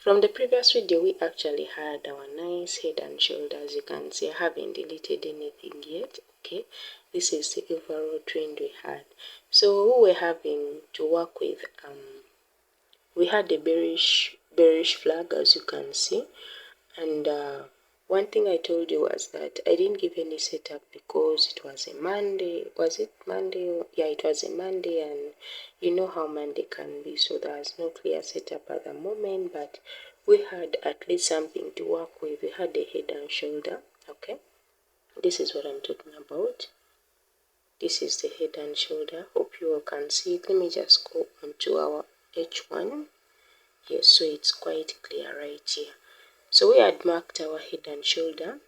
From the previous video, we actually had our nice head and shoulders. You can see I haven't deleted anything yet. Okay, this is the overall trend we had. So we were having to work with we had a bearish flag, as you can see, and one thing I told you was that I didn't give any setup because it was a Monday. Was it Monday? Yeah, it was a Monday, and you know how Monday can be, so there was no clear setup at the moment, but we had at least something to work with. We had a head and shoulder. Okay, this is what I'm talking about. This is the head and shoulder. Hope you all can see it. Let me just go onto our H1. Yes, so it's quite clear right here. So we had marked our head and shoulder,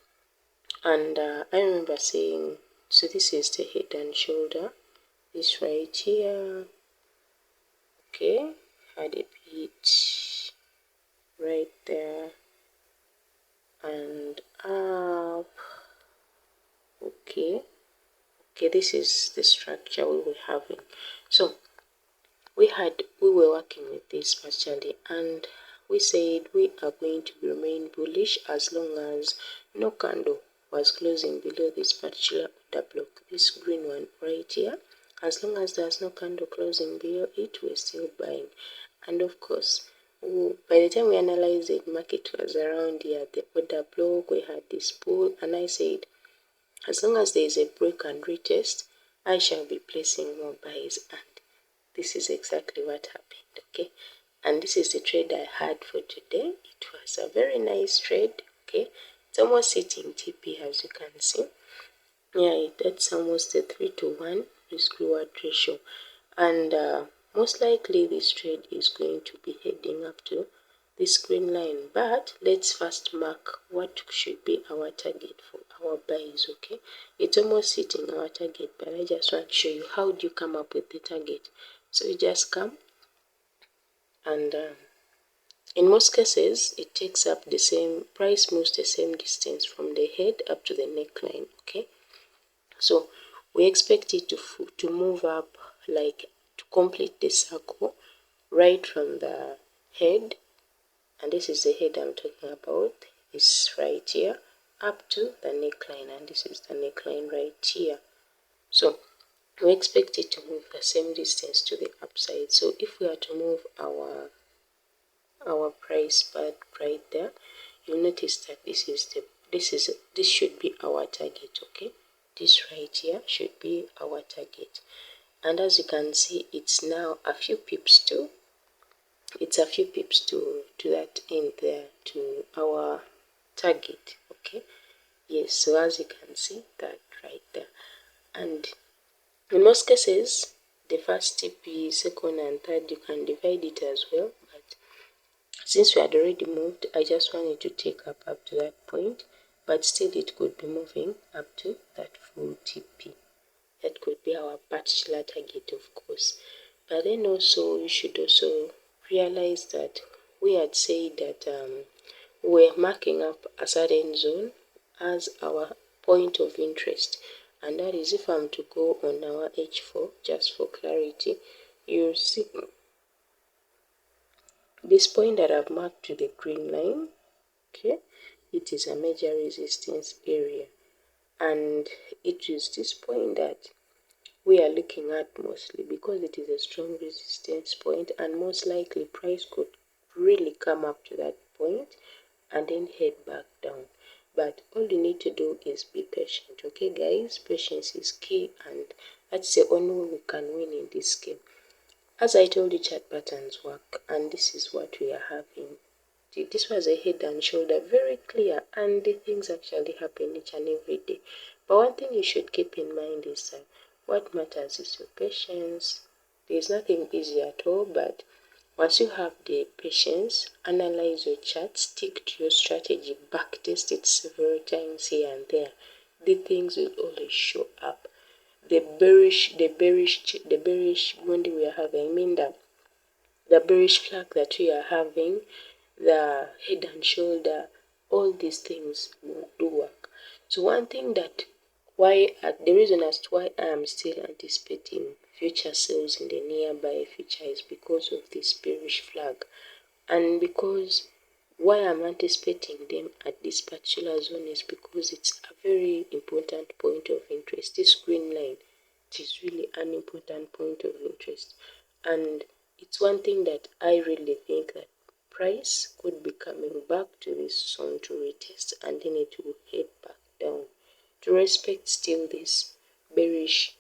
and I remember saying, so this is the head and shoulder, this right here. Okay, had a bit right there and up. Okay, this is the structure we were having. So we were working with this partially, and we said we are going to remain bullish as long as no candle was closing below this particular order block, this green one right here. As long as there's no candle closing below it, we're still buying. And of course, by the time we analyzed it, market was around here, the order block, we had this pull, and I said, as long as there is a break and retest, I shall be placing more buys, and this is exactly what happened. Okay, and this is the trade I had for today. It was a very nice trade. Okay, it's almost hitting TP, as you can see. Yeah, that's almost a 3-to-1 risk reward ratio, and most likely this trade is going to be heading up to this green line. But let's first mark what should be our target for our buys. Okay, it's almost hitting our target, but I just want to show you how do you come up with the target. So you just come, and in most cases it takes up the same price, moves the same distance from the head up to the neckline. Okay, so we expect it to move up, like to complete the circle right from the head, and this is the head I'm talking about, is right here, up to the neckline, and this is the neckline right here. So we expect it to move the same distance to the upside. So if we are to move our price part right there, you'll notice that this should be our target. Okay, this right here should be our target, and as you can see, it's now a few pips to that end there, to our target. Okay, yes, so as you can see that right there, and in most cases the first TP, second and third, you can divide it as well, but since we had already moved, I just wanted to take up to that point, but still it could be moving up to that full TP. That could be our particular target, of course. But then also you should also realize that we had said that we're marking up a certain zone as our point of interest, and that is, if I'm to go on our H4 just for clarity, you'll see this point that I've marked to the green line. Okay, it is a major resistance area, and it is this point that we are looking at mostly because it is a strong resistance point, and most likely price could really come up to that point and then head back down. But all you need to do is be patient. Okay guys, patience is key, and that's the only way we can win in this game. As I told you, chart patterns work, and this is what we are having. This was a head and shoulder, very clear, and the things actually happen each and every day. But one thing you should keep in mind is that what matters is your patience. There's nothing easy at all, but once you have the patience, analyze your chart, stick to your strategy, backtest it several times here and there, the things will always show up. The bearish Monday we are having, I mean the bearish flag that we are having, the head and shoulder, all these things do work. So one thing that the reason as to why I am still anticipating future sales in the nearby future is because of this bearish flag, and because Why I'm anticipating them at this particular zone is because it's a very important point of interest. This green line, it is really an important point of interest, and it's one thing that I really think that price could be coming back to this zone to retest, and then it will head back down to respect still this bearish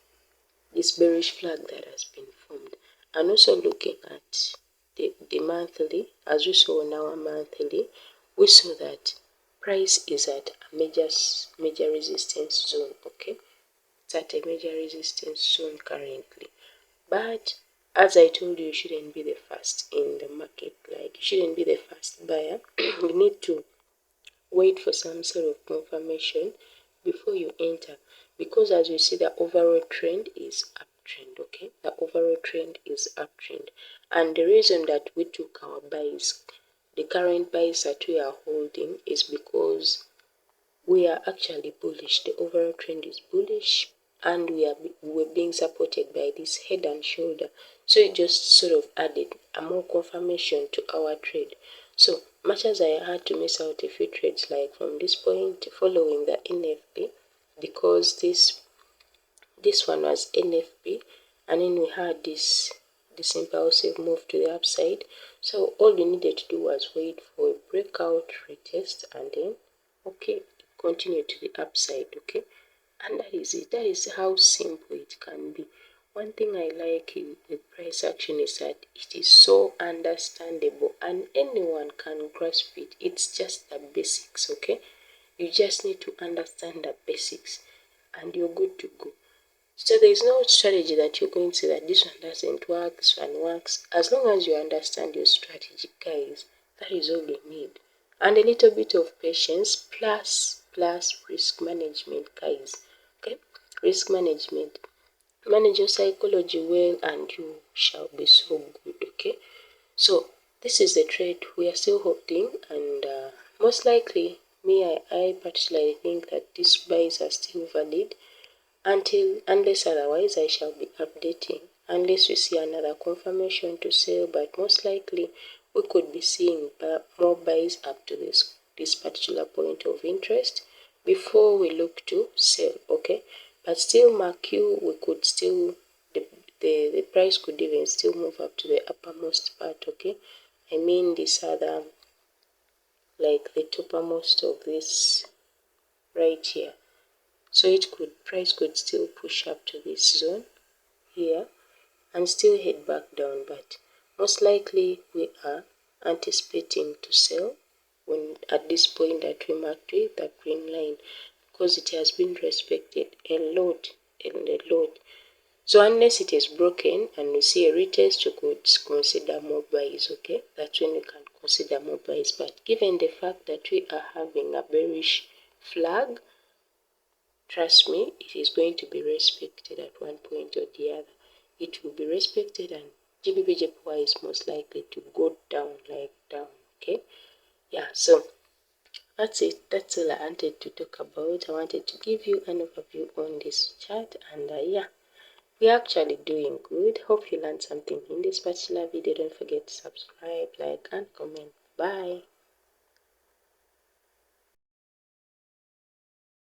flag that has been formed. And also looking at the monthly, as we saw on our monthly, we saw that price is at a major resistance zone. Okay, it's at a major resistance zone currently, but as I told you, you shouldn't be the first in the market. Like, you shouldn't be the first buyer. You need to wait for some sort of confirmation before you enter, because as you see, the overall trend is uptrend. Okay, the overall trend is uptrend, and the reason that we took our buys, the current buys that we are holding, is because we are actually bullish. The overall trend is bullish, and we're being supported by this head and shoulder. So it just sort of added a more confirmation to our trade. So much as I had to miss out a few trades, like from this point following the NFP, because this one was NFP, and then we had this impulsive move to the upside. So all we needed to do was wait for a breakout retest, and then okay, continue to the upside. Okay, and that is it. That is how simple it can be. One thing I like in the price action is that it is so understandable and anyone can grasp it. It's just the basics. Okay, you just need to understand the basics and you're good to go. So there is no strategy that you're going to say that this one doesn't work, this one works. As long as you understand your strategy, guys, that is all you need. And a little bit of patience plus risk management, guys. Okay? Risk management. Manage your psychology well and you shall be so good. Okay? So this is the trade we are still holding, and most likely, I particularly think that these buys are still valid unless otherwise I shall be updating, unless we see another confirmation to sell, but most likely we could be seeing more buys up to this particular point of interest before we look to sell. Okay, but still mark you, we could still the price could even still move up to the uppermost part. Okay, I mean this other, like the toppermost of this right here. So price could still push up to this zone here and still head back down, but most likely we are anticipating to sell when at this point that we marked with that green line, because it has been respected a lot and a lot. So unless it is broken and we see a retest, you could consider more buys. Okay, that's when you can consider more buys. But given the fact that we are having a bearish flag, trust me, it is going to be respected at one point or the other. It will be respected, and GBPJPY is most likely to go down, like down. Okay, yeah, so that's it. That's all I wanted to talk about. I wanted to give you an overview on this chart, and yeah, we're actually doing good. Hope you learned something in this particular video. Don't forget to subscribe, like, and comment. Bye.